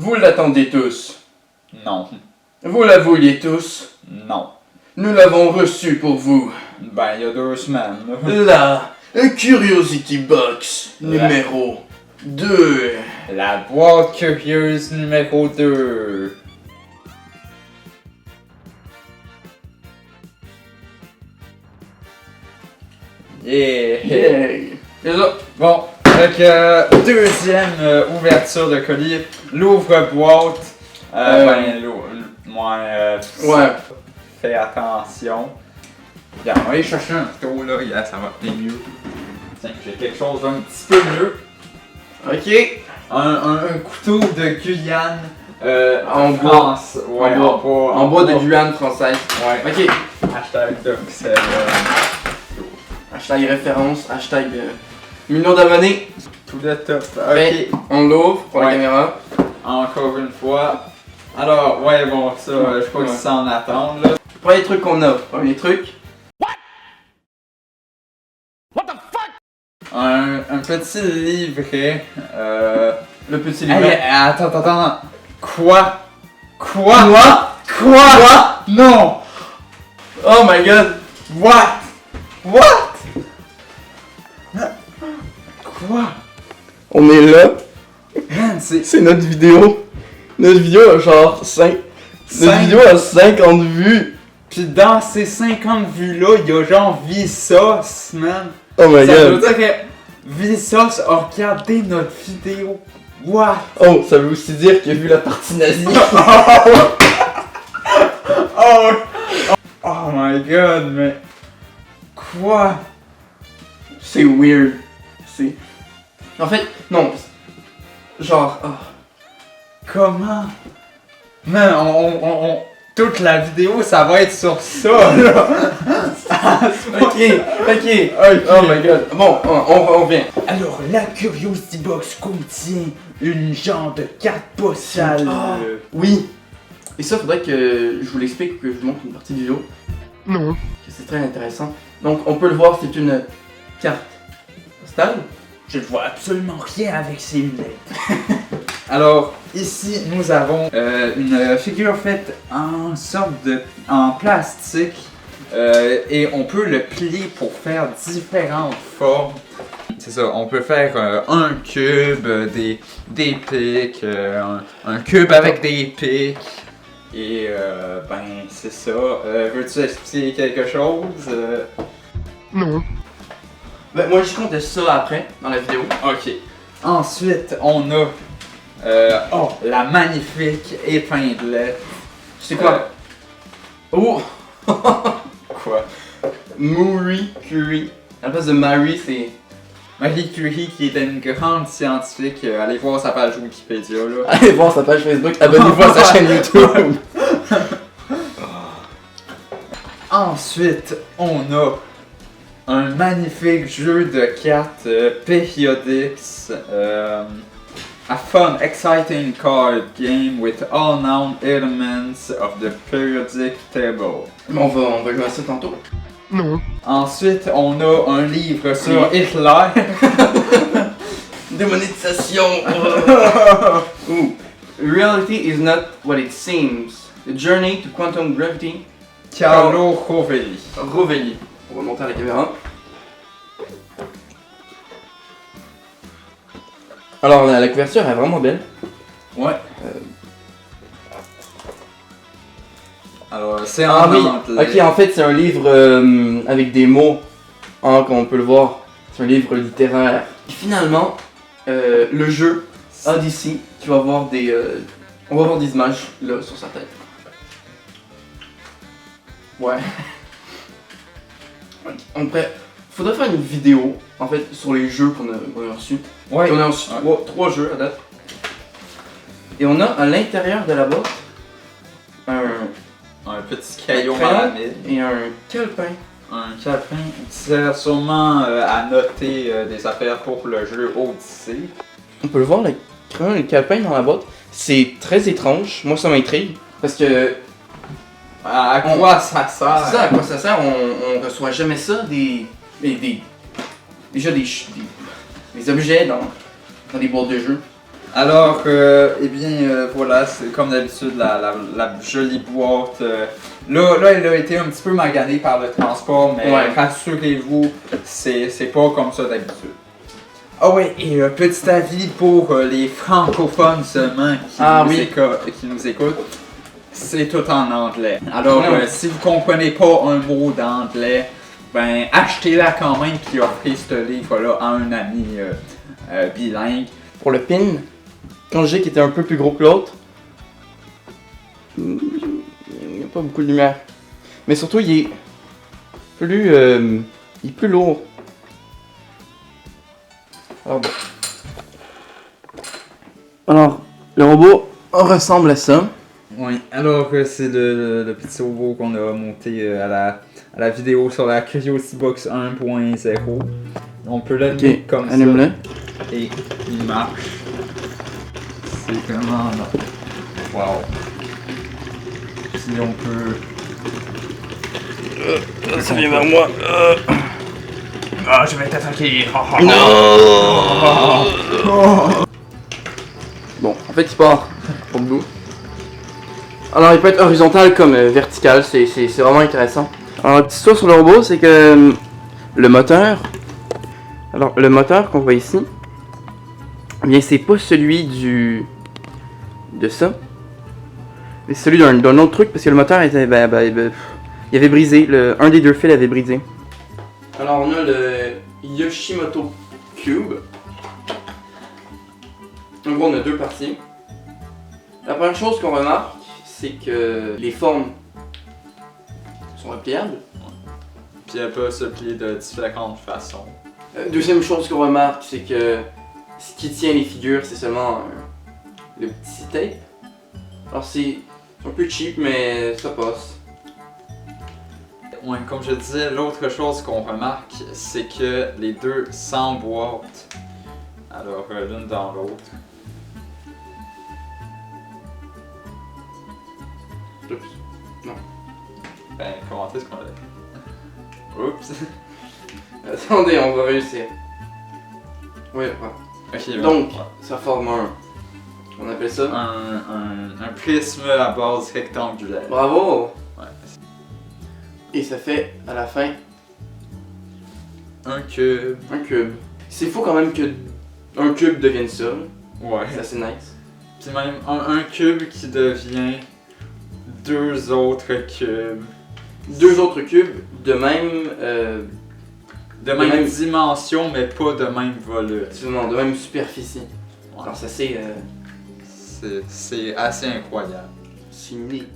Vous l'attendez tous. Non. Vous la vouliez tous. Non. Nous l'avons reçu pour vous. Ben, il y a 2 semaines. La Curiosity Box numéro 2. La boîte curieuse numéro 2. Yeah. C'est ça. Bon, avec deuxième ouverture de colis, l'ouvre-boîte. Ouais. Fais attention. Bien, on va aller chercher un couteau là, ça va être mieux. Tiens, j'ai quelque chose d'un petit peu mieux. Ok. Un couteau de Guyane. En bois. France. Ouais, en bois de Guyane française. Ouais. Ok. Hashtag Doxel. Hashtag référence, hashtag millions d'abonnés. Tout le top. Ok. On l'ouvre pour la caméra. Encore une fois. Alors, ouais, bon, ça, je crois que c'est en attendre là. Premier truc qu'on a. Premier truc. Un petit livret. Le petit livret. Hey, attends. Quoi? Non! Oh my god. What? Quoi? On est là. Man, C'est notre vidéo. Notre vidéo a genre 5. Notre vidéo a 50 vues. Pis dans ces 50 vues-là, il y a genre Vsauce, man. Oh my Ça god. veut dire que Vsauce a regardé notre vidéo. What? Oh, ça veut aussi dire qu'il a vu la partie nazie. Oh my god, mais. Quoi? C'est weird. C'est. En fait, non. Genre. Oh. Comment? Man, toute la vidéo, ça va être sur ça, là. Ok. Oh my god. Bon, on revient. Alors, la Curiosity Box contient une genre de carte postale. Oui. Et ça, faudrait que je vous l'explique, que je vous montre une partie de vidéo. Non. Que c'est très intéressant. Donc, on peut le voir, c'est une carte postale. Je ne vois absolument rien avec ces lunettes. Alors, ici, nous avons une figure faite en plastique et on peut le plier pour faire différentes formes. C'est ça, on peut faire un cube, des pics, un cube avec des pics. Et ben, c'est ça. Veux-tu expliquer quelque chose? Non. Ben, moi, je compte ça après, dans la vidéo. Ok. Ensuite, on a la magnifique épinglette. C'est quoi? Oh! Quoi? Marie Curie. À la place de Marie, c'est. Marie Curie, qui est une grande scientifique. Allez voir sa page Wikipédia, là. Allez voir sa page Facebook, abonnez-vous à sa chaîne YouTube. Ensuite, on a un magnifique jeu de cartes Periodix. A fun, exciting card game with all known elements of the periodic table. Mais on va jouer à ça tantôt. Non. Ensuite, on a un livre sur Hitler. Démonétisation. Ooh. Reality is not what it seems. The journey to quantum gravity. Carlo Rovelli. Rovelli. On va monter à la caméra. Alors la couverture est vraiment belle. Ouais. Alors, c'est Ah en oui. anglais. Ok, en fait c'est un livre avec des mots, hein, comme on peut le voir. C'est un livre littéraire. Et finalement, le jeu Odyssey, tu vas voir des, on va voir des images là sur sa tête. Ouais. On pourrait, faudrait faire une vidéo en fait sur les jeux qu'on a reçus. Ouais. On a reçu 3 jeux à date. Et on a à l'intérieur de la boîte Un petit crayon crayon malamide. et un calepin. Un calepin qui sert sûrement à noter des affaires pour le jeu Odyssey. On peut le voir, le crayon et le calepin dans la boîte. C'est très étrange. Moi, ça m'intrigue. Parce que. À quoi ça sert? C'est ça, à quoi ça sert? On reçoit jamais ça. Déjà des objets dans des boîtes de jeu. Alors, eh bien, voilà, c'est comme d'habitude la jolie boîte. Là, elle a été un petit peu maganée par le transport, mais Ouais. rassurez-vous, c'est pas comme ça d'habitude. Ah ouais, et petit avis pour les francophones seulement qui nous écoutent, c'est tout en anglais. Alors, Ouais. si vous comprenez pas un mot d'anglais, ben achetez-la quand même puis offrez ce livre-là à un ami bilingue. Pour le pin, quand j'ai qui était un peu plus gros que l'autre, il n'y a pas beaucoup de lumière. Mais surtout, il est plus lourd. Alors, le robot ressemble à ça. Oui, alors c'est le petit robot qu'on a monté à la vidéo sur la Curiosity Box 1.0. On peut l'allumer comme allume-le. ça et il marche. C'est vraiment... Wow. Si on peut... Ça vient vers moi. Ah, je vais t'attaquer. Bon, en fait, il part au bout. Alors, il peut être horizontal comme vertical, c'est vraiment intéressant. Alors, la petite histoire sur le robot, c'est que le moteur... Alors, le moteur qu'on voit ici, eh bien, c'est pas celui de ça. Mais c'est celui d'un autre truc, parce que le moteur était... il avait brisé, un des deux fils avait brisé. Alors, on a le Yoshimoto Cube. En gros, on a deux parties. La première chose qu'on remarque, c'est que les formes sont repliables. Puis elle peut se plier de différentes façons. Deuxième chose qu'on remarque, c'est que ce qui tient les figures, c'est seulement le petit tape. Alors c'est un peu cheap, mais ça passe. Ouais, comme je disais, l'autre chose qu'on remarque, c'est que les deux s'emboîtent. Alors, l'une dans l'autre. Oups. Non. Ben, comment est-ce qu'on l'a? Oups. Attendez, on va réussir. Oui, ouais. Ok, Donc, ouais. ça forme on appelle ça? Un prisme à base rectangulaire. Bravo! Ouais. Et ça fait, à la fin, Un cube. un cube. C'est fou quand même que un cube devienne ça. Ouais. C'est assez nice. Puis même un cube qui devient deux autres cubes. Deux autres cubes de même... De même même- dimension, mais pas de même volume. Effectivement, de même superficie. Ouais. Alors ça c'est C'est assez incroyable. neat.